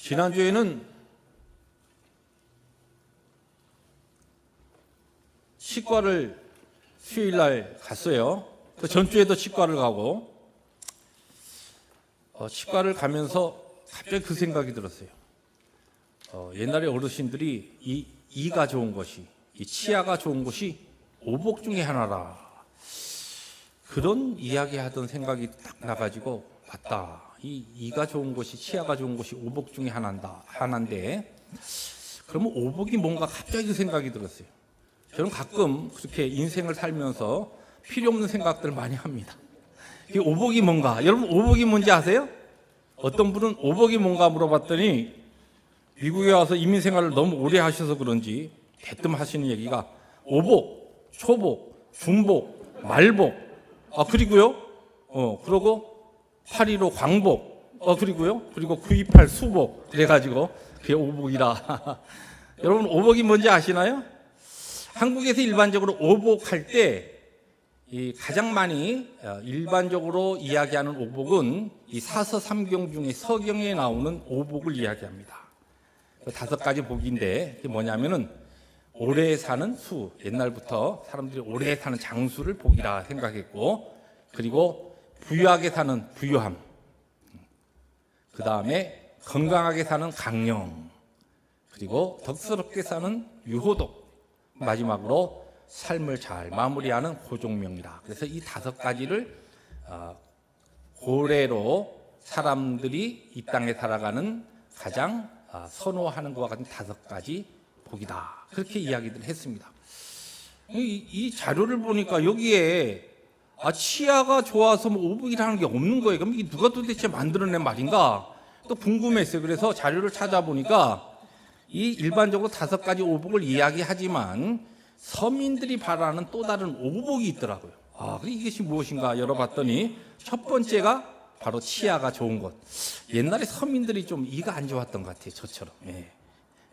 지난주에는 치과를 수요일날 갔어요. 그 전주에도 치과를 가고 치과를 가면서 갑자기 그 생각이 들었어요. 옛날에 어르신들이 이가 좋은 것이, 이 치아가 좋은 것이 오복 중에 하나라. 그런 이야기 하던 생각이 딱 나가지고, 맞다. 이가 좋은 것이, 치아가 좋은 것이 오복 중에 하나인데, 그러면 오복이 뭔가 갑자기 그 생각이 들었어요. 저는 가끔 그렇게 인생을 살면서 필요 없는 생각들을 많이 합니다. 이 오복이 뭔가, 여러분 오복이 뭔지 아세요? 어떤 분은 오복이 뭔가 물어봤더니 미국에 와서 이민 생활을 너무 오래 하셔서 그런지 대뜸 하시는 얘기가 오복, 초복, 중복, 말복, 그리고요, 그러고 8.15 광복, 그리고요, 그리고 9.28 수복, 그래가지고 그게 오복이라. 여러분 오복이 뭔지 아시나요? 한국에서 일반적으로 오복할 때 가장 많이 일반적으로 이야기하는 오복은 이 사서삼경 중에 서경에 나오는 오복을 이야기합니다. 5가지 복인데 그게 뭐냐면은 오래 사는 수, 옛날부터 사람들이 오래 사는 장수를 복이라 생각했고, 그리고 부유하게 사는 부유함, 그 다음에 건강하게 사는 강령, 그리고 덕스럽게 사는 유호독, 마지막으로 삶을 잘 마무리하는 고종명이라. 그래서 이 5가지를 고래로 사람들이 이 땅에 살아가는 가장 선호하는 것과 같은 5가지 복이다. 그렇게 이야기를 했습니다. 이 자료를 보니까 여기에 치아가 좋아서 오복이라는 게 없는 거예요. 그럼 이게 누가 도대체 만들어낸 말인가? 또 궁금했어요. 그래서 자료를 찾아보니까 이 일반적으로 5가지 오복을 이야기하지만 서민들이 바라는 또 다른 오복이 있더라고요. 이것이 무엇인가 열어봤더니 첫 번째가 바로 치아가 좋은 것. 옛날에 서민들이 좀 이가 안 좋았던 것 같아요. 저처럼.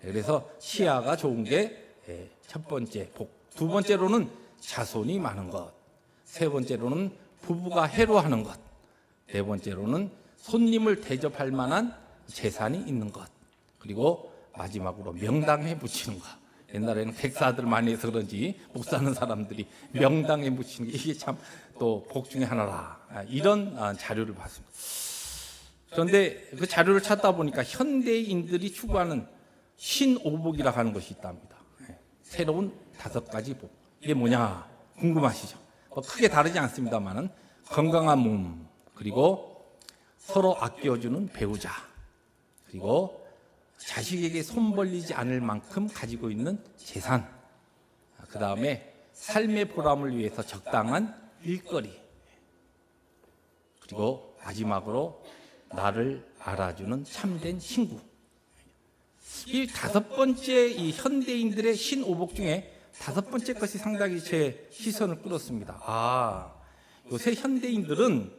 그래서 치아가 좋은 게 첫 번째 복. 두 번째로는 자손이 많은 것. 세 번째로는 부부가 해로하는 것. 네 번째로는 손님을 대접할 만한 재산이 있는 것. 그리고 마지막으로 명당에 붙이는 것. 옛날에는 백사들 많이 해서 그런지 목사는 사람들이 명당에 붙이는 게 이게 참 또 복 중에 하나라. 이런 자료를 봤습니다. 그런데 그 자료를 찾다 보니까 현대인들이 추구하는 신오복이라고 하는 것이 있답니다. 새로운 5가지 복. 이게 뭐냐 궁금하시죠? 크게 다르지 않습니다만은 건강한 몸, 그리고 서로 아껴주는 배우자, 그리고 자식에게 손 벌리지 않을 만큼 가지고 있는 재산, 그 다음에 삶의 보람을 위해서 적당한 일거리, 그리고 마지막으로 나를 알아주는 참된 친구. 이 5번째 이 현대인들의 신오복 중에 5번째 것이 상당히 제 시선을 끌었습니다. 요새 현대인들은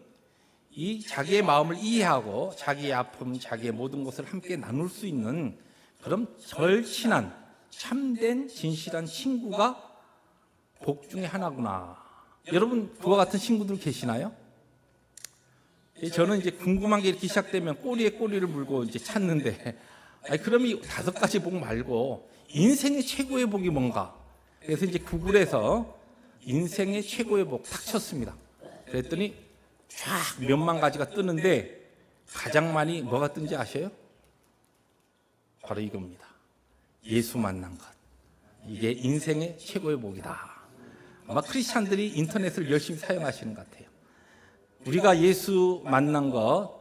이 자기의 마음을 이해하고 자기의 아픔, 자기의 모든 것을 함께 나눌 수 있는 그런 절친한 참된 진실한 친구가 복 중에 하나구나. 여러분 그와 같은 친구들 계시나요? 저는 이제 궁금한 게 이렇게 시작되면 꼬리에 꼬리를 물고 이제 찾는데, 그럼 이 5가지 복 말고 인생의 최고의 복이 뭔가? 그래서 이제 구글에서 인생의 최고의 복 딱 쳤습니다. 그랬더니 쫙 몇만 가지가 뜨는데 가장 많이 뭐가 뜬지 아세요? 바로 이겁니다. 예수 만난 것. 이게 인생의 최고의 복이다. 아마 크리스찬들이 인터넷을 열심히 사용하시는 것 같아요. 우리가 예수 만난 것,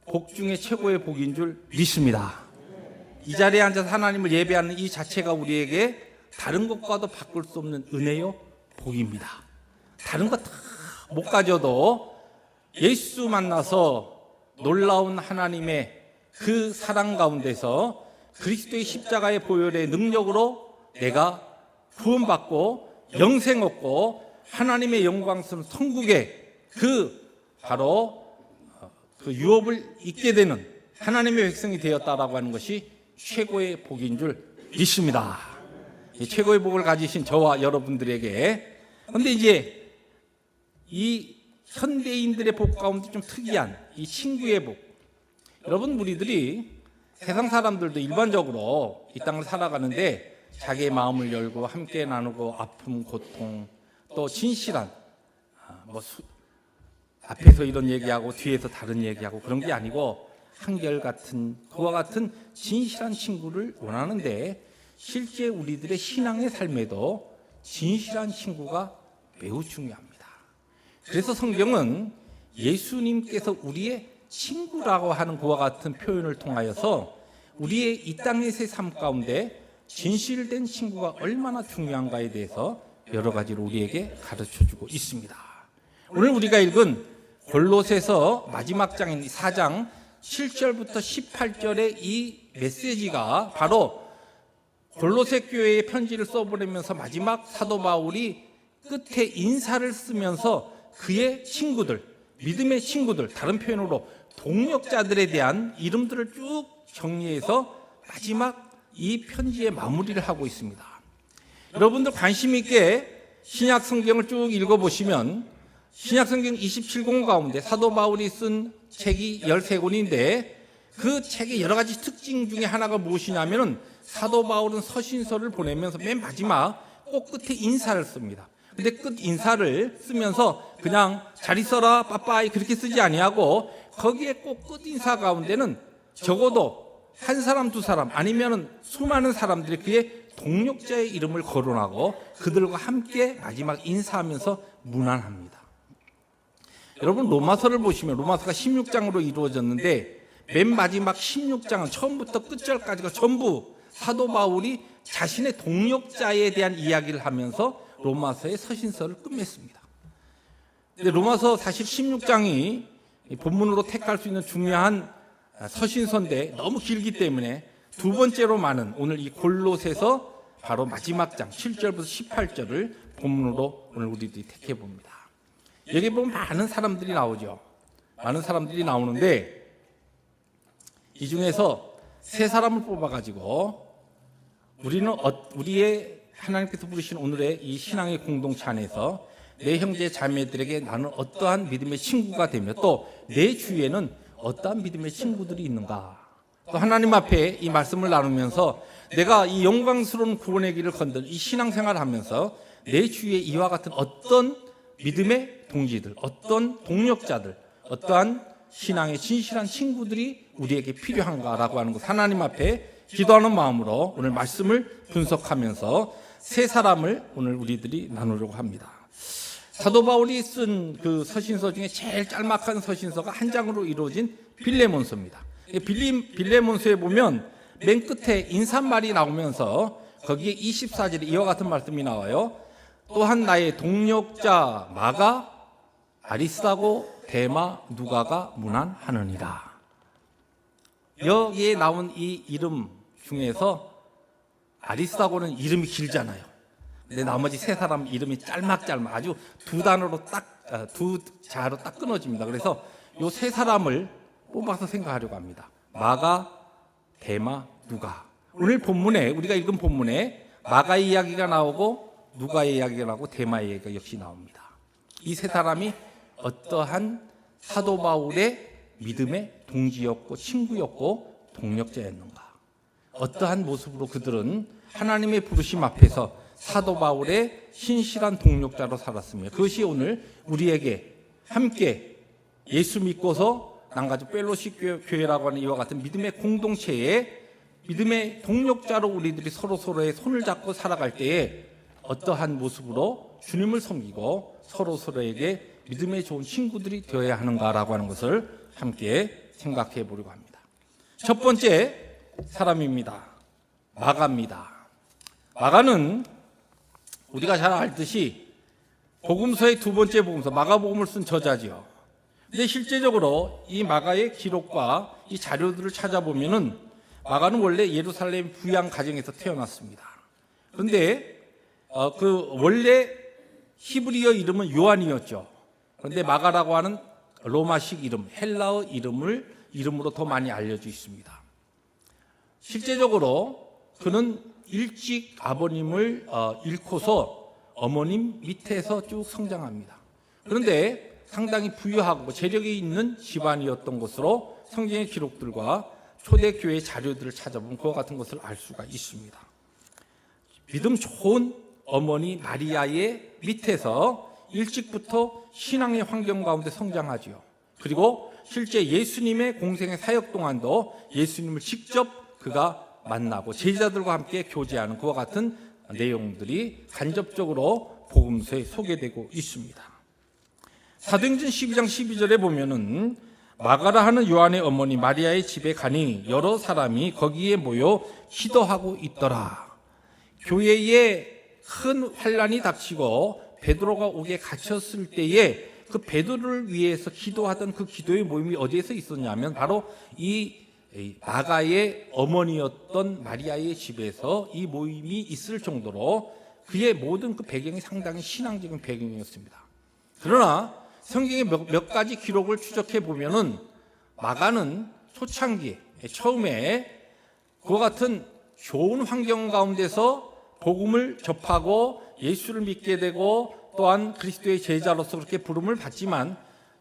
복 중에 최고의 복인 줄 믿습니다. 이 자리에 앉아서 하나님을 예배하는 이 자체가 우리에게 다른 것과도 바꿀 수 없는 은혜요 복입니다. 다른 것 다 못 가져도 예수 만나서 놀라운 하나님의 그 사랑 가운데서 그리스도의 십자가의 보혈의 능력으로 내가 구원받고 영생 얻고 하나님의 영광스러운 천국에 바로 그 유업을 잊게 되는 하나님의 백성이 되었다라고 하는 것이 최고의 복인 줄 믿습니다. 이 최고의 복을 가지신 저와 여러분들에게. 그런데 이제 이 현대인들의 복 가운데 좀 특이한 이 친구의 복. 여러분 우리들이 세상 사람들도 일반적으로 이 땅을 살아가는데 자기의 마음을 열고 함께 나누고 아픔, 고통, 또 진실한 앞에서 이런 얘기하고 뒤에서 다른 얘기하고 그런 게 아니고 한결같은 그와 같은 진실한 친구를 원하는데 실제 우리들의 신앙의 삶에도 진실한 친구가 매우 중요합니다. 그래서 성경은 예수님께서 우리의 친구라고 하는 그와 같은 표현을 통하여서 우리의 이 땅에서의 삶 가운데 진실된 친구가 얼마나 중요한가에 대해서 여러 가지로 우리에게 가르쳐주고 있습니다. 오늘 우리가 읽은 골로새서 마지막 장인 4장 7절부터 18절의 이 메시지가 바로 골로새 교회의 편지를 써보내면서 마지막 사도 바울이 끝에 인사를 쓰면서 그의 친구들, 믿음의 친구들, 다른 표현으로 동역자들에 대한 이름들을 쭉 정리해서 마지막 이 편지의 마무리를 하고 있습니다. 여러분들 관심 있게 신약 성경을 쭉 읽어보시면 신약 성경 27권 가운데 사도 바울이 쓴 책이 13권인데 그 책의 여러 가지 특징 중에 하나가 무엇이냐면 사도 바울은 서신서를 보내면서 맨 마지막 꼭 끝에 인사를 씁니다. 근데 끝 인사를 쓰면서 그냥 잘 있어라 빠빠이 그렇게 쓰지 아니하고 거기에 꼭 끝 인사 가운데는 적어도 한 사람 두 사람 아니면 수많은 사람들이 그의 동역자의 이름을 거론하고 그들과 함께 마지막 인사하면서 문안합니다. 여러분 로마서를 보시면 로마서가 16장으로 이루어졌는데 맨 마지막 16장은 처음부터 끝절까지가 전부 사도 바울이 자신의 동역자에 대한 이야기를 하면서 로마서의 서신서를 끝맺습니다. 근데 로마서 사실 16장이 본문으로 택할 수 있는 중요한 서신서인데 너무 길기 때문에 두 번째로 많은 오늘 이 골로새서 바로 마지막 장 7절부터 18절을 본문으로 오늘 우리들이 택해 봅니다. 여기 보면 많은 사람들이 나오죠. 많은 사람들이 나오는데 이 중에서 세 사람을 뽑아가지고 우리는 우리의 하나님께서 부르신 오늘의 이 신앙의 공동체 안에서 내 형제 자매들에게 나는 어떠한 믿음의 친구가 되며 또 내 주위에는 어떠한 믿음의 친구들이 있는가. 또 하나님 앞에 이 말씀을 나누면서 내가 이 영광스러운 구원의 길을 건든 이 신앙생활을 하면서 내 주위에 이와 같은 어떤 믿음의 동지들, 어떤 동력자들, 어떠한 신앙의 진실한 친구들이 우리에게 필요한가라고 하는 것 하나님 앞에 기도하는 마음으로 오늘 말씀을 분석하면서 세 사람을 오늘 우리들이 나누려고 합니다. 사도 바울이 쓴 그 서신서 중에 제일 짤막한 서신서가 한 장으로 이루어진 빌레몬서입니다. 빌레몬서에 보면 맨 끝에 인사말이 나오면서 거기에 24절에 이와 같은 말씀이 나와요. 또한 나의 동역자 마가 아리스다고 데마 누가가 문안하느니라. 여기에 나온 이 이름 중에서 아리스다고는 이름이 길잖아요. 근데 나머지 세 사람 이름이 짤막짤막 아주 두 단어로 두 자로 딱 끊어집니다. 그래서 이 세 사람을 뽑아서 생각하려고 합니다. 마가, 데마, 누가. 오늘 본문에 우리가 읽은 본문에 마가의 이야기가 나오고 누가의 이야기가 나오고 데마의 이야기가 역시 나옵니다. 이 세 사람이 어떠한 사도 바울의 믿음의 동지였고 친구였고 동력자였는가. 어떠한 모습으로 그들은 하나님의 부르심 앞에서 사도 바울의 신실한 동력자로 살았으며 그것이 오늘 우리에게 함께 예수 믿고서 남가주 펠로십 교회라고 하는 이와 같은 믿음의 공동체에 믿음의 동력자로 우리들이 서로서로의 손을 잡고 살아갈 때에 어떠한 모습으로 주님을 섬기고 서로서로에게 믿음의 좋은 친구들이 되어야 하는가라고 하는 것을 함께 생각해 보려고 합니다. 첫 번째 사람입니다. 마가입니다. 마가는 우리가 잘 알듯이 복음서의 두 번째 복음서 마가복음을 쓴 저자지요. 근데 실제적으로 이 마가의 기록과 이 자료들을 찾아보면은 마가는 원래 예루살렘 부양 가정에서 태어났습니다. 그런데 그 원래 히브리어 이름은 요한이었죠. 그런데 마가라고 하는 로마식 이름, 헬라어 이름으로 더 많이 알려져 있습니다. 실제적으로 그는 일찍 아버님을 잃고서 어머님 밑에서 쭉 성장합니다. 그런데 상당히 부유하고 재력이 있는 집안이었던 것으로 성경의 기록들과 초대교회 자료들을 찾아보면 그와 같은 것을 알 수가 있습니다. 믿음 좋은 어머니 마리아의 밑에서 일찍부터 신앙의 환경 가운데 성장하지요. 그리고 실제 예수님의 공생의 사역 동안도 예수님을 직접 그가 만나고 제자들과 함께 교제하는 그와 같은 내용들이 간접적으로 복음서에 소개되고 있습니다. 사도행전 12장 12절에 보면은 마가라 하는 요한의 어머니 마리아의 집에 가니 여러 사람이 거기에 모여 기도하고 있더라. 교회에 큰 환란이 닥치고 베드로가 옥에 갇혔을 때에 그 베드로를 위해서 기도하던 그 기도의 모임이 어디에서 있었냐면 바로 이 마가의 어머니였던 마리아의 집에서 이 모임이 있을 정도로 그의 모든 그 배경이 상당히 신앙적인 배경이었습니다. 그러나 성경의 몇 가지 기록을 추적해 보면은 마가는 초창기에 처음에 그와 같은 좋은 환경 가운데서 복음을 접하고 예수를 믿게 되고 또한 그리스도의 제자로서 그렇게 부름을 받지만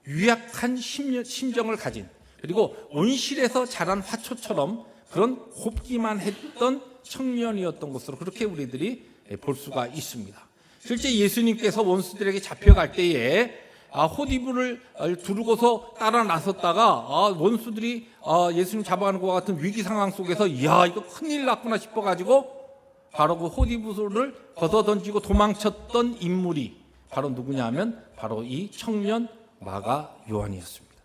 유약한 심정을 가진 그리고 온실에서 자란 화초처럼 그런 곱기만 했던 청년이었던 것으로 그렇게 우리들이 볼 수가 있습니다. 실제 예수님께서 원수들에게 잡혀갈 때에 호디부를 두르고서 따라 나섰다가 원수들이 예수님 잡아가는 것과 같은 위기 상황 속에서 이야 이거 큰일 났구나 싶어가지고 바로 그 호디부를 벗어 던지고 도망쳤던 인물이 바로 누구냐 하면 바로 이 청년 마가 요한이었습니다.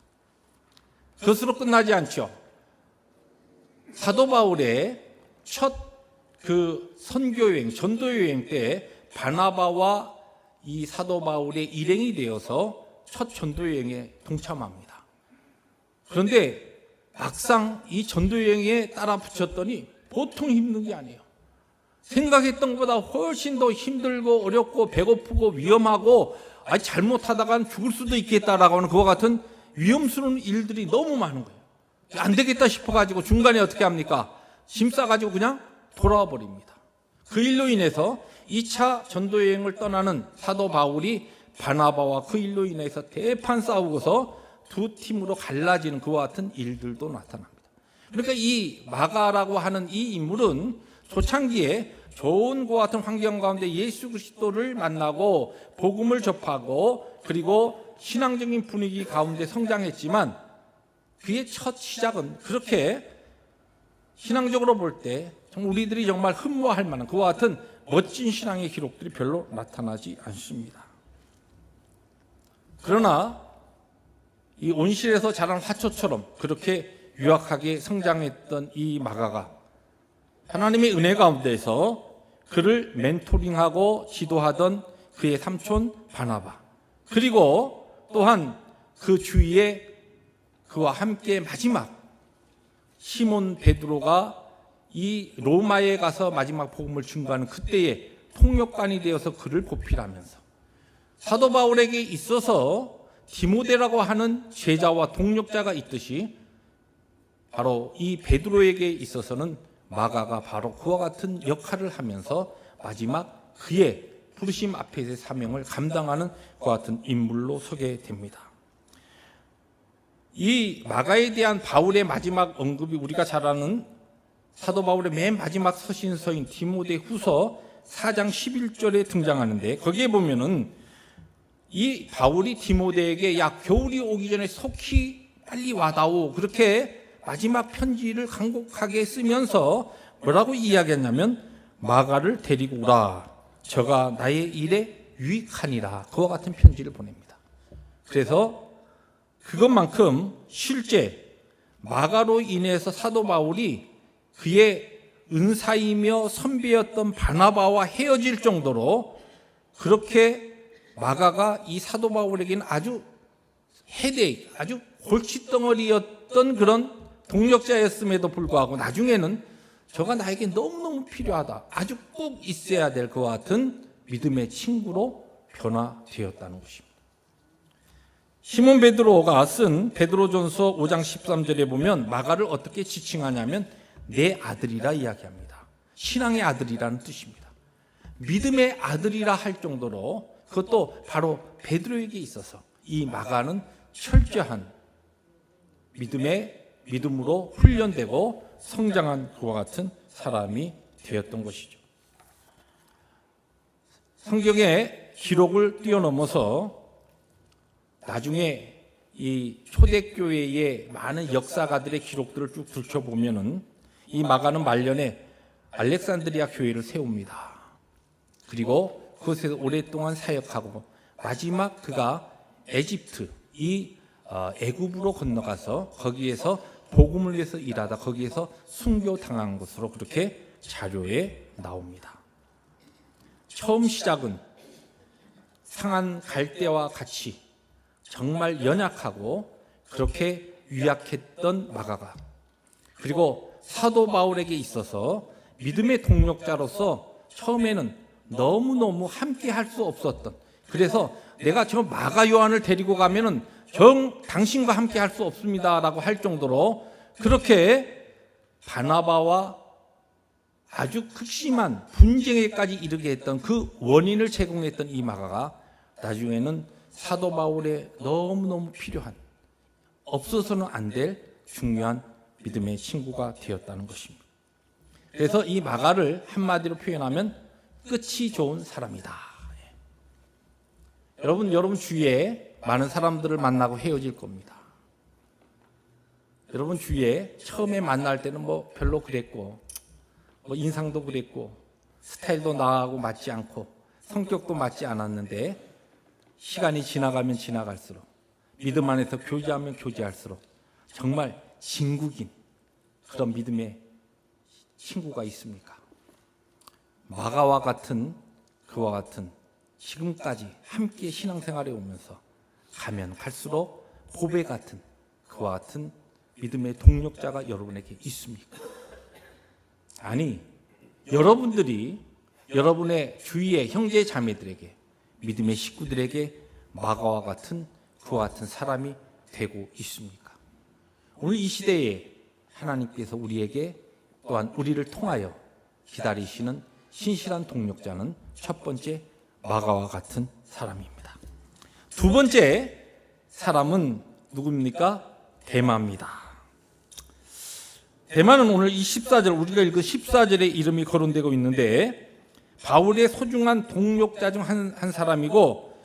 그것으로 끝나지 않죠. 사도 바울의 첫 그 선교여행, 전도여행 때 바나바와 이 사도 바울의 일행이 되어서 첫 전도여행에 동참합니다. 그런데 막상 이 전도여행에 따라 붙였더니 보통 힘든 게 아니에요. 생각했던 것보다 훨씬 더 힘들고 어렵고 배고프고 위험하고 잘못하다간 죽을 수도 있겠다라고 하는 그와 같은 위험스러운 일들이 너무 많은 거예요. 안 되겠다 싶어가지고 중간에 어떻게 합니까? 짐 싸가지고 그냥 돌아와 버립니다. 그 일로 인해서 2차 전도여행을 떠나는 사도 바울이 바나바와 그 일로 인해서 대판 싸우고서 두 팀으로 갈라지는 그와 같은 일들도 나타납니다. 그러니까 이 마가라고 하는 이 인물은 초창기에 좋은 그와 같은 환경 가운데 예수 그리스도를 만나고 복음을 접하고 그리고 신앙적인 분위기 가운데 성장했지만 그의 첫 시작은 그렇게 신앙적으로 볼 때 우리들이 정말 흠모할 만한 그와 같은 멋진 신앙의 기록들이 별로 나타나지 않습니다. 그러나 이 온실에서 자란 화초처럼 그렇게 유약하게 성장했던 이 마가가 하나님의 은혜 가운데서 그를 멘토링하고 지도하던 그의 삼촌 바나바 그리고 또한 그 주위에 그와 함께 마지막 시몬 베드로가 이 로마에 가서 마지막 복음을 증거하는 그때에 통역관이 되어서 그를 보필하면서 사도 바울에게 있어서 디모데라고 하는 제자와 동력자가 있듯이 바로 이 베드로에게 있어서는 마가가 바로 그와 같은 역할을 하면서 마지막 그의 부르심 앞에서의 사명을 감당하는 그와 같은 인물로 소개됩니다. 이 마가에 대한 바울의 마지막 언급이 우리가 잘 아는 사도 바울의 맨 마지막 서신서인 디모데 후서 4장 11절에 등장하는데 거기에 보면은 이 바울이 디모데에게 야 겨울이 오기 전에 속히 빨리 와다오 그렇게 마지막 편지를 간곡하게 쓰면서 뭐라고 이야기했냐면 마가를 데리고 오라 저가 나의 일에 유익하니라 그와 같은 편지를 보냅니다. 그래서 그것만큼 실제 마가로 인해서 사도 바울이 그의 은사이며 선배였던 바나바와 헤어질 정도로 그렇게 마가가 이 사도 바울에게는 아주 헤데이크, 아주 골칫덩어리였던 그런 동력자였음에도 불구하고 나중에는 저가 나에게 너무너무 필요하다, 아주 꼭 있어야 될 것 같은 믿음의 친구로 변화되었다는 것입니다. 시몬 베드로가 쓴 베드로전서 5장 13절에 보면 마가를 어떻게 지칭하냐면 내 아들이라 이야기합니다. 신앙의 아들이라는 뜻입니다. 믿음의 아들이라 할 정도로 그것도 바로 베드로에게 있어서 이 마가는 철저한 믿음의 믿음으로 훈련되고 성장한 그와 같은 사람이 되었던 것이죠. 성경의 기록을 뛰어넘어서 나중에 이 초대교회의 많은 역사가들의 기록들을 쭉 들춰보면은 이 마가는 말년에 알렉산드리아 교회를 세웁니다. 그리고 그곳에서 오랫동안 사역하고 마지막 그가 에집트, 애굽으로 건너가서 거기에서 복음을 위해서 일하다 거기에서 순교당한 것으로 그렇게 자료에 나옵니다. 처음 시작은 상한 갈대와 같이 정말 연약하고 그렇게 유약했던 마가가, 그리고 사도 바울에게 있어서 믿음의 동력자로서 처음에는 너무너무 함께 할 수 없었던, 그래서 내가 저 마가 요한을 데리고 가면은 당신과 함께 할 수 없습니다라고 할 정도로 그렇게 바나바와 아주 극심한 분쟁에까지 이르게 했던 그 원인을 제공했던 이 마가가 나중에는 사도 바울의 너무너무 필요한, 없어서는 안 될 중요한 믿음의 친구가 되었다는 것입니다. 그래서 이 마가를 한마디로 표현하면 끝이 좋은 사람이다. 여러분 주위에 많은 사람들을 만나고 헤어질 겁니다. 여러분 주위에 처음에 만날 때는 뭐 별로 그랬고, 뭐 인상도 그랬고, 스타일도 나하고 맞지 않고, 성격도 맞지 않았는데 시간이 지나가면 지나갈수록, 믿음 안에서 교제하면 교제할수록 정말 진국인 그런 믿음의 친구가 있습니까? 마가와 같은, 그와 같은 지금까지 함께 신앙생활에 오면서 가면 갈수록 보배 같은, 그와 같은 믿음의 동력자가 여러분에게 있습니까? 아니, 여러분들이 여러분의 주위의 형제 자매들에게, 믿음의 식구들에게 마가와 같은, 그와 같은 사람이 되고 있습니까? 오늘 이 시대에 하나님께서 우리에게 또한 우리를 통하여 기다리시는 신실한 동력자는 첫 번째 마가와 같은 사람입니다. 두 번째 사람은 누구입니까? 데마입니다. 데마는 오늘 이 14절, 우리가 읽은 14절에 이름이 거론되고 있는데 바울의 소중한 동력자 중 한 사람이고,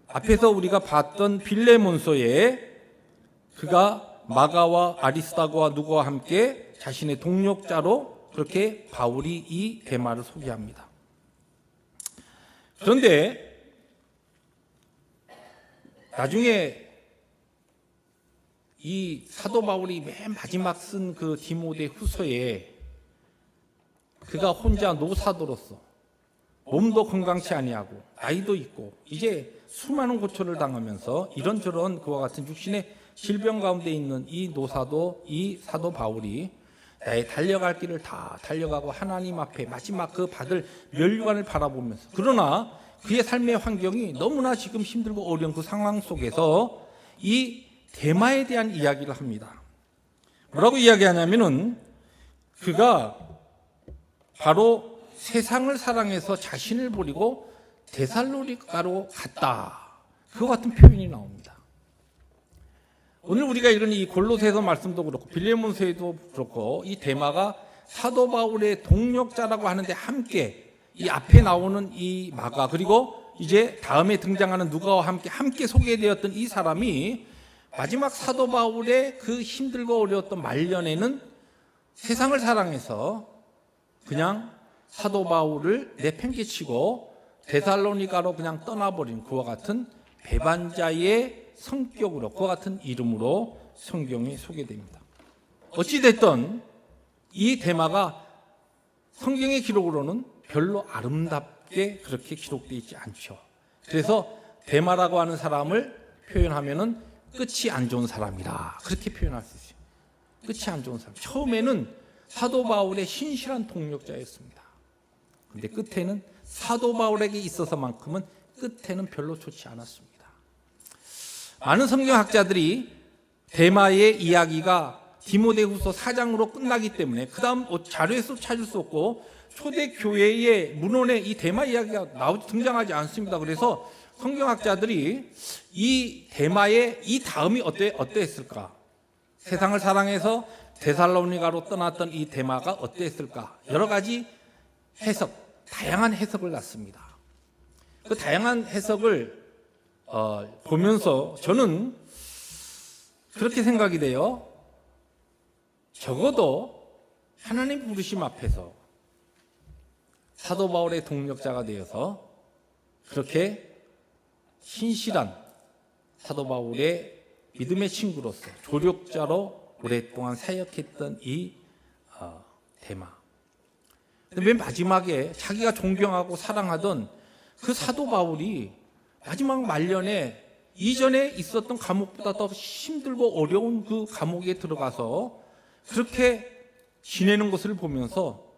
앞에서 우리가 봤던 빌레몬서에 그가 마가와 아리스다고와 누구와 함께 자신의 동력자로 그렇게 바울이 이 데마를 소개합니다. 그런데 나중에 이 사도 바울이 맨 마지막 쓴 그 디모데 후서에 그가 혼자 노사도로서 몸도 건강치 아니하고 나이도 있고 이제 수많은 고초를 당하면서 이런저런 그와 같은 육신의 질병 가운데 있는 이 노사도, 이 사도 바울이 나의 달려갈 길을 다 달려가고 하나님 앞에 마지막 그 받을 멸류관을 바라보면서, 그러나 그의 삶의 환경이 너무나 지금 힘들고 어려운 그 상황 속에서 이 데마에 대한 이야기를 합니다. 뭐라고 이야기하냐면은 그가 바로 세상을 사랑해서 자신을 버리고 데살로니가로 갔다, 그와 같은 표현이 나옵니다. 오늘 우리가 읽은 이 골로새서 말씀도 그렇고 빌레몬서에도 그렇고 이 데마가 사도 바울의 동력자라고 하는데 함께 이 앞에 나오는 이 마가, 그리고 이제 다음에 등장하는 누가와 함께 소개되었던 이 사람이 마지막 사도 바울의 그 힘들고 어려웠던 말년에는 세상을 사랑해서 그냥 사도 바울을 내팽개치고 데살로니가로 그냥 떠나버린 그와 같은 배반자의 성격으로, 그와 같은 이름으로 성경이 소개됩니다. 어찌됐든 이 데마가 성경의 기록으로는 별로 아름답게 그렇게 기록되어 있지 않죠. 그래서 데마라고 하는 사람을 표현하면은 끝이 안 좋은 사람이라 그렇게 표현할 수 있어요. 끝이 안 좋은 사람. 처음에는 사도 바울의 신실한 동력자였습니다. 그런데 끝에는 사도 바울에게 있어서만큼은 끝에는 별로 좋지 않았습니다. 많은 성경학자들이 데마의 이야기가 디모데후서 4장으로 끝나기 때문에 그 다음 자료에서 찾을 수 없고 초대교회의 문헌에 이 데마 이야기가 등장하지 않습니다. 그래서 성경학자들이 이 데마의 이 다음이 어땠을까 세상을 사랑해서 데살로니가로 떠났던 이 데마가 어땠을까? 여러 가지 해석, 다양한 해석을 놨습니다. 그 다양한 해석을 보면서 저는 그렇게 생각이 돼요. 적어도 하나님 부르심 앞에서 사도 바울의 동력자가 되어서 그렇게 신실한 사도 바울의 믿음의 친구로서 조력자로 오랫동안 사역했던 이 데마. 맨 마지막에 자기가 존경하고 사랑하던 그 사도 바울이 마지막 말년에 이전에 있었던 감옥보다 더 힘들고 어려운 그 감옥에 들어가서 그렇게 지내는 것을 보면서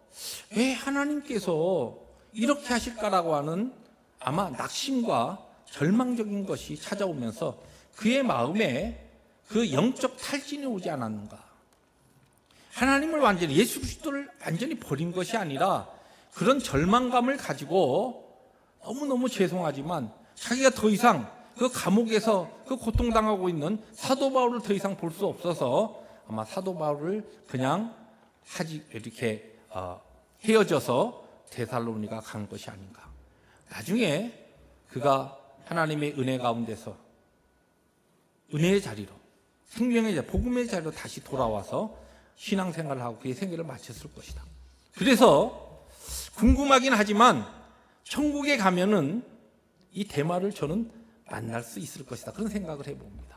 왜 하나님께서 이렇게 하실까라고 하는 아마 낙심과 절망적인 것이 찾아오면서 그의 마음에 그 영적 탈진이 오지 않았는가. 하나님을 완전히, 예수 그리스도를 완전히 버린 것이 아니라 그런 절망감을 가지고 너무너무 죄송하지만 자기가 더 이상 그 감옥에서 그 고통당하고 있는 사도 바울을 더 이상 볼 수 없어서 아마 사도 바울을 그냥 이렇게 헤어져서 데살로니가 간 것이 아닌가. 나중에 그가 하나님의 은혜 가운데서 은혜의 자리로, 생명의 자리, 복음의 자리로 다시 돌아와서 신앙생활을 하고 그의 생애를 마쳤을 것이다. 그래서 궁금하긴 하지만 천국에 가면은 이 데마를 저는 만날 수 있을 것이다. 그런 생각을 해봅니다.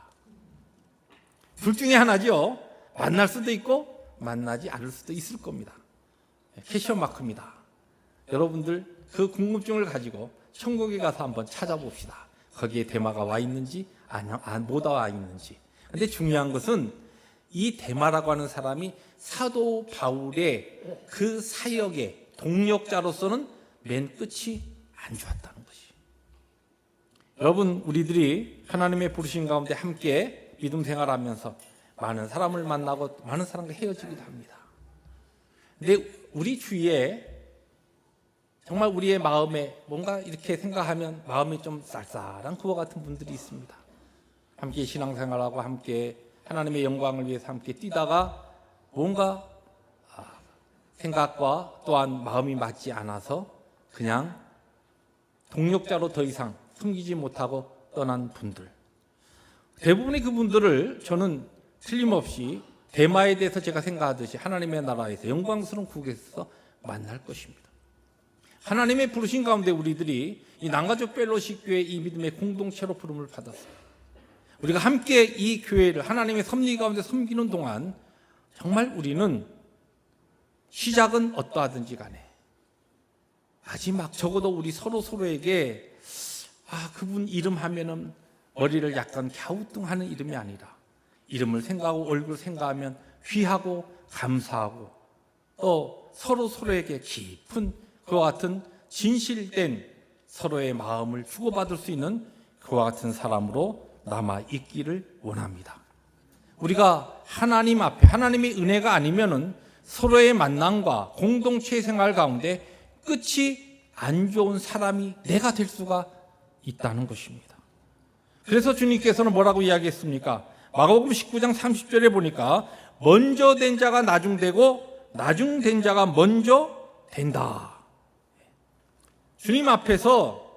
둘 중에 하나죠. 만날 수도 있고 만나지 않을 수도 있을 겁니다. 캐션 마크입니다. 여러분들 그 궁금증을 가지고 천국에 가서 한번 찾아봅시다. 거기에 데마가 와 있는지 못 와 있는지. 근데 중요한 것은 이 데마라고 하는 사람이 사도 바울의 그 사역의 동력자로서는 맨 끝이 안 좋았다는 것이. 여러분, 우리들이 하나님의 부르심 가운데 함께 믿음 생활하면서 많은 사람을 만나고 많은 사람과 헤어지기도 합니다. 근데 우리 주위에 정말 우리의 마음에 뭔가 이렇게 생각하면 마음이 좀 쌀쌀한 그와 같은 분들이 있습니다. 함께 신앙생활하고 함께 하나님의 영광을 위해서 함께 뛰다가 뭔가 생각과 또한 마음이 맞지 않아서 그냥 동력자로 더 이상 숨기지 못하고 떠난 분들. 대부분의 그분들을 저는 틀림없이 데마에 대해서 제가 생각하듯이 하나님의 나라에서 영광스러운 국에서 만날 것입니다. 하나님의 부르신 가운데 우리들이 이 남가족 펠로십 교회 이 믿음의 공동체로 부름을 받았어요. 우리가 함께 이 교회를 하나님의 섭리 가운데 섬기는 동안 정말 우리는 시작은 어떠하든지 간에 마지막 적어도 우리 서로에게 그분 이름 하면은 머리를 약간 갸우뚱하는 이름이 아니라 이름을 생각하고 얼굴 생각하면 귀하고 감사하고 또 서로에게 깊은 그와 같은 진실된 서로의 마음을 주고받을 수 있는 그와 같은 사람으로 남아 있기를 원합니다. 우리가 하나님 앞에 하나님의 은혜가 아니면은 서로의 만남과 공동체 생활 가운데 끝이 안 좋은 사람이 내가 될 수가 있다는 것입니다. 그래서 주님께서는 뭐라고 이야기했습니까? 마가복음 19장 30절에 보니까 먼저 된 자가 나중되고 나중된 자가 먼저 된다. 주님 앞에서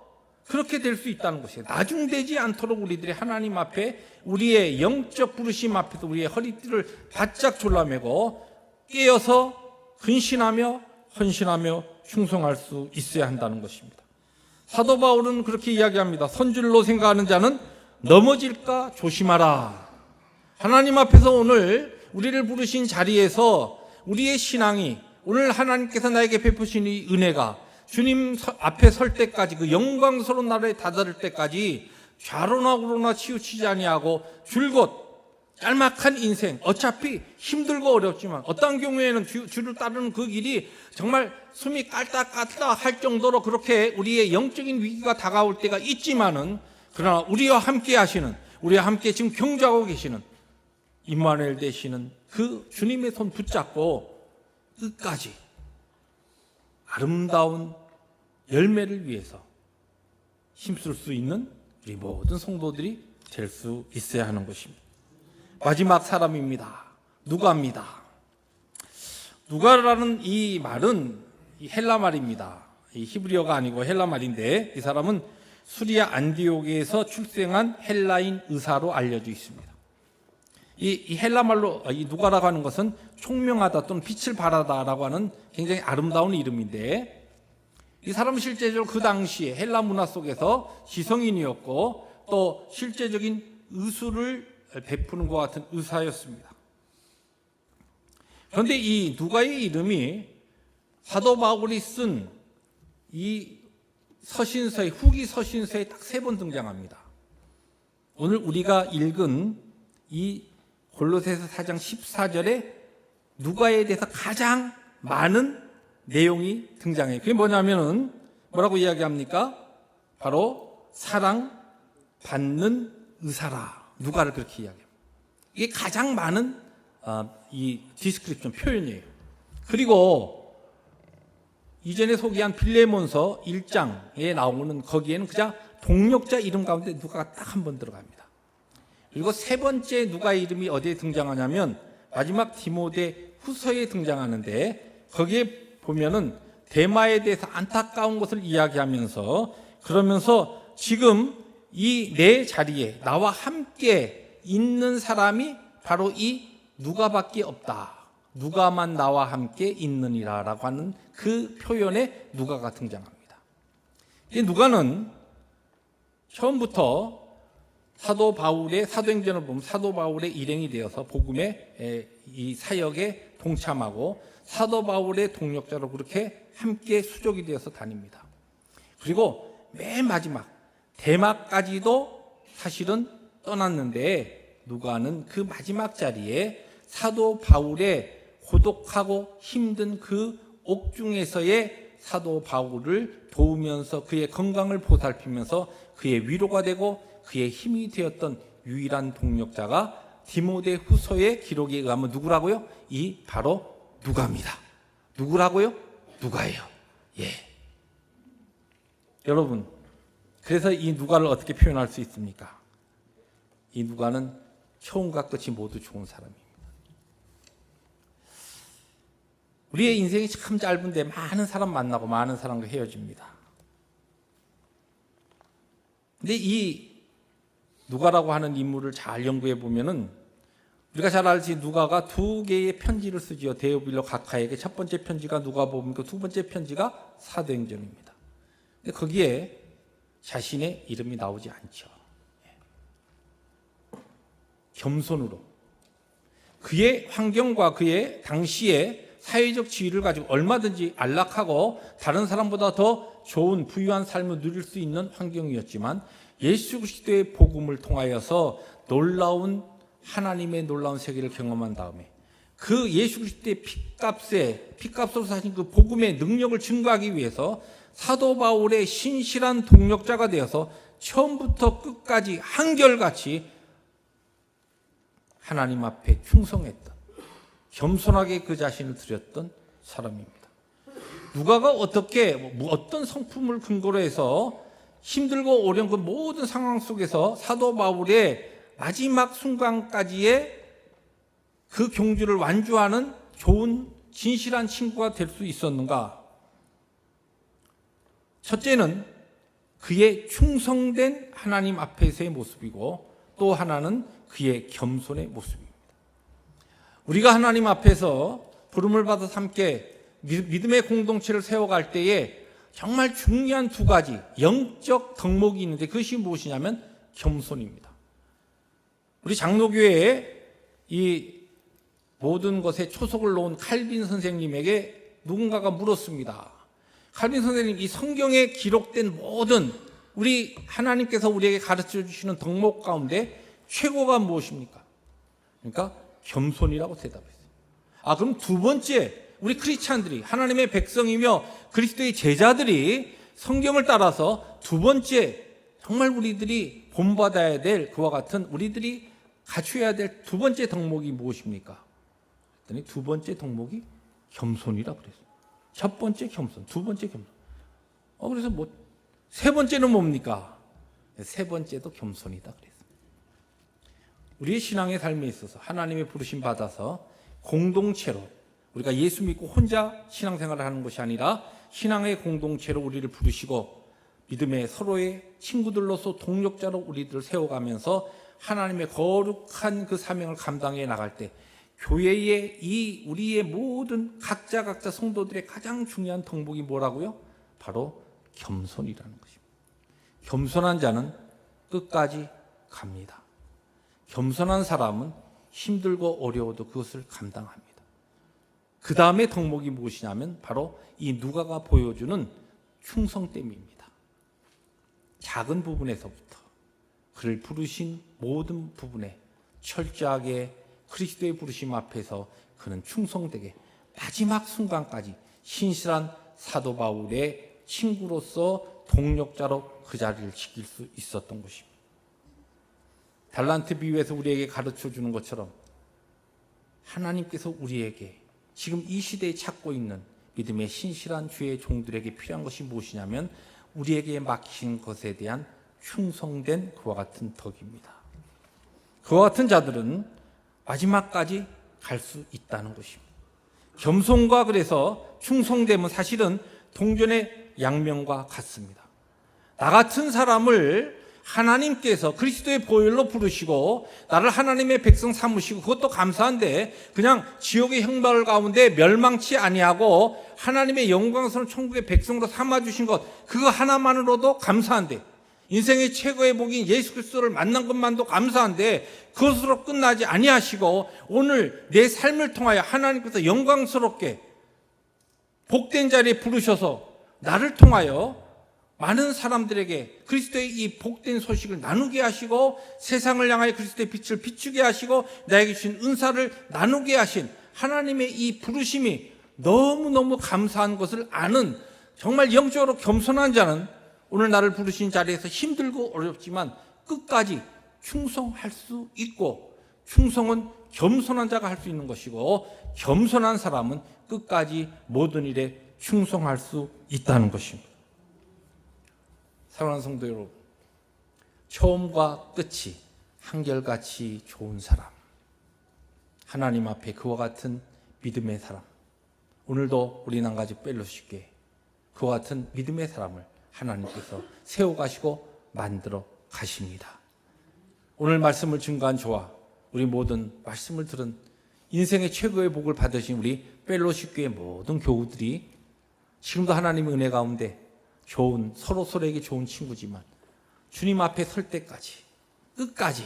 그렇게 될 수 있다는 것이에요. 나중되지 않도록 우리들이 하나님 앞에 우리의 영적 부르심 앞에서 우리의 허리띠를 바짝 졸라매고 깨어서 근신하며 헌신하며 충성할 수 있어야 한다는 것입니다. 사도 바울은 그렇게 이야기합니다. 선줄로 생각하는 자는 넘어질까 조심하라. 하나님 앞에서 오늘 우리를 부르신 자리에서 우리의 신앙이 오늘 하나님께서 나에게 베푸신 이 은혜가 주님 앞에 설 때까지 그 영광스러운 나라에 다다를 때까지 좌로나 우로나 치우치지 아니하고 줄곧 짤막한 인생, 어차피 힘들고 어렵지만 어떤 경우에는 주를 따르는 그 길이 정말 숨이 깔딱깔딱 할 정도로 그렇게 우리의 영적인 위기가 다가올 때가 있지만은 그러나 우리와 함께 하시는, 우리와 함께 지금 경주하고 계시는 임마누엘 되시는 그 주님의 손 붙잡고 끝까지 아름다운 열매를 위해서 힘쓸 수 있는 우리 모든 성도들이 될 수 있어야 하는 것입니다. 마지막 사람입니다. 누가입니다. 누가라는 이 말은 이 헬라 말입니다. 이 히브리어가 아니고 헬라 말인데 이 사람은 수리아 안디옥에서 출생한 헬라인 의사로 알려져 있습니다. 이 헬라 말로 이 누가라고 하는 것은 총명하다 또는 빛을 발하다라고 하는 굉장히 아름다운 이름인데 이 사람은 실제적으로 그 당시에 헬라 문화 속에서 지성인이었고 또 실제적인 의술을 베푸는 것 같은 의사였습니다. 그런데 이 누가의 이름이 사도 바울이 쓴 이 서신서의 후기 서신서에 딱 3번 등장합니다. 오늘 우리가 읽은 이 골로새서 4장 14절에 누가에 대해서 가장 많은 내용이 등장해요. 그게 뭐냐면은 뭐라고 이야기합니까? 바로 사랑받는 의사라. 누가를 그렇게 이야기합니다. 이게 가장 많은 이 디스크립션 표현이에요. 그리고 이전에 소개한 빌레몬서 1장에 나오는 거기에는 그냥 동력자 이름 가운데 누가가 딱 한 번 들어갑니다. 그리고 3번째 누가의 이름이 어디에 등장하냐면 마지막 디모데 후서에 등장하는데 거기에 보면은 데마에 대해서 안타까운 것을 이야기하면서 그러면서 지금 이 내 자리에 나와 함께 있는 사람이 바로 이 누가밖에 없다. 누가만 나와 함께 있느니라 라고 하는 그 표현에 누가가 등장합니다. 이 누가는 처음부터 사도 바울의 사도행전을 보면 사도 바울의 일행이 되어서 복음의 이 사역에 동참하고 사도 바울의 동력자로 그렇게 함께 수족이 되어서 다닙니다. 그리고 맨 마지막 대마까지도 사실은 떠났는데 누가는 그 마지막 자리에 사도 바울의 고독하고 힘든 그 옥중에서의 사도 바울을 도우면서 그의 건강을 보살피면서 그의 위로가 되고 그의 힘이 되었던 유일한 동력자가 디모데 후서의 기록에 의하면 누구라고요? 이 바로 누가입니다. 누구라고요? 누가예요. 예. 여러분, 그래서 이 누가를 어떻게 표현할 수 있습니까? 이 누가는 처음과 끝이 모두 좋은 사람입니다. 우리의 인생이 참 짧은데 많은 사람 만나고 많은 사람과 헤어집니다. 근데 이 누가라고 하는 인물을 잘 연구해 보면은 우리가 잘 알지 누가가 2개의 편지를 쓰지요. 데오빌로 각하에게 첫 번째 편지가 누가복음이고 두 번째 편지가 사도행전입니다. 근데 거기에 자신의 이름이 나오지 않죠. 겸손으로 그의 환경과 그의 당시의 사회적 지위를 가지고 얼마든지 안락하고 다른 사람보다 더 좋은 부유한 삶을 누릴 수 있는 환경이었지만 예수 그리스도의 복음을 통하여서 놀라운 하나님의 놀라운 세계를 경험한 다음에 그 예수 그리스도의 피값으로 사신 그 복음의 능력을 증거하기 위해서 사도 바울의 신실한 동력자가 되어서 처음부터 끝까지 한결같이 하나님 앞에 충성했던 겸손하게 그 자신을 드렸던 사람입니다. 누가가 어떻게 어떤 성품을 근거로 해서 힘들고 어려운 그 모든 상황 속에서 사도 바울의 마지막 순간까지의 그 경주를 완주하는 좋은 진실한 친구가 될 수 있었는가? 첫째는 그의 충성된 하나님 앞에서의 모습이고 또 하나는 그의 겸손의 모습입니다. 우리가 하나님 앞에서 부름을 받아서 함께 믿음의 공동체를 세워갈 때에 정말 중요한 2가지 영적 덕목이 있는데 그것이 무엇이냐면 겸손입니다. 우리 장로교회에 이 모든 것에 초석을 놓은 칼빈 선생님에게 누군가가 물었습니다. 칼빈 선생님, 이 성경에 기록된 모든 우리 하나님께서 우리에게 가르쳐 주시는 덕목 가운데 최고가 무엇입니까? 그러니까 겸손이라고 대답했어요. 그럼 2번째, 우리 크리스찬들이 하나님의 백성이며 그리스도의 제자들이 성경을 따라서 2번째 정말 우리들이 본받아야 될 그와 같은 우리들이 갖춰야 될 2번째 덕목이 무엇입니까? 그랬더니 2번째 덕목이 겸손이라고 그랬어요. 첫 번째 겸손, 2번째 겸손. 그래서 3번째는 뭡니까? 3번째도 겸손이다 그랬어요. 우리의 신앙의 삶에 있어서 하나님의 부르심 받아서 공동체로, 우리가 예수 믿고 혼자 신앙생활을 하는 것이 아니라 신앙의 공동체로 우리를 부르시고 믿음의 서로의 친구들로서 동력자로 우리들을 세워가면서 하나님의 거룩한 그 사명을 감당해 나갈 때 교회의 이 우리의 모든 각자 성도들의 가장 중요한 덕목이 뭐라고요? 바로 겸손이라는 것입니다. 겸손한 자는 끝까지 갑니다. 겸손한 사람은 힘들고 어려워도 그것을 감당합니다. 그 다음에 덕목이 무엇이냐면 바로 이 누가가 보여주는 충성됨입니다. 작은 부분에서부터 그를 부르신 모든 부분에 철저하게 그리스도의 부르심 앞에서 그는 충성되게 마지막 순간까지 신실한 사도 바울의 친구로서 동력자로 그 자리를 지킬 수 있었던 것입니다. 달란트 비유에서 우리에게 가르쳐주는 것처럼 하나님께서 우리에게 지금 이 시대에 찾고 있는 믿음의 신실한 주의 종들에게 필요한 것이 무엇이냐면 우리에게 맡기신 것에 대한 충성된 그와 같은 덕입니다. 그와 같은 자들은 마지막까지 갈 수 있다는 것입니다. 겸손과 그래서 충성됨은 사실은 동전의 양면과 같습니다. 나 같은 사람을 하나님께서 그리스도의 보혈로 부르시고 나를 하나님의 백성 삼으시고 그것도 감사한데 그냥 지옥의 형벌 가운데 멸망치 아니하고 하나님의 영광스러운 천국의 백성으로 삼아주신 것 그거 하나만으로도 감사한데 인생의 최고의 복인 예수 그리스도를 만난 것만도 감사한데 그것으로 끝나지 아니하시고 오늘 내 삶을 통하여 하나님께서 영광스럽게 복된 자리에 부르셔서 나를 통하여 많은 사람들에게 그리스도의 이 복된 소식을 나누게 하시고 세상을 향하여 그리스도의 빛을 비추게 하시고 나에게 주신 은사를 나누게 하신 하나님의 이 부르심이 너무너무 감사한 것을 아는 정말 영적으로 겸손한 자는 오늘 나를 부르신 자리에서 힘들고 어렵지만 끝까지 충성할 수 있고 충성은 겸손한 자가 할 수 있는 것이고 겸손한 사람은 끝까지 모든 일에 충성할 수 있다는 것입니다. 사랑하는 성도 여러분, 처음과 끝이 한결같이 좋은 사람, 하나님 앞에 그와 같은 믿음의 사람, 오늘도 우리 남가지 펠로십교회 그와 같은 믿음의 사람을 하나님께서 세워가시고 만들어 가십니다. 오늘 말씀을 증거한 저와 우리 모든 말씀을 들은 인생의 최고의 복을 받으신 우리 펠로십교회 모든 교우들이 지금도 하나님의 은혜 가운데 좋은 서로에게 좋은 친구지만 주님 앞에 설 때까지 끝까지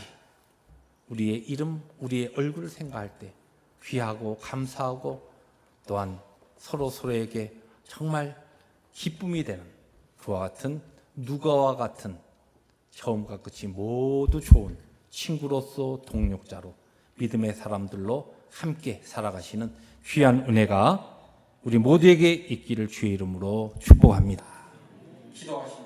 우리의 이름, 우리의 얼굴을 생각할 때 귀하고 감사하고 또한 서로에게 정말 기쁨이 되는 그와 같은 누가와 같은 처음과 끝이 모두 좋은 친구로서 동력자로 믿음의 사람들로 함께 살아가시는 귀한 은혜가 우리 모두에게 있기를 주의 이름으로 축복합니다. 기도하십니다.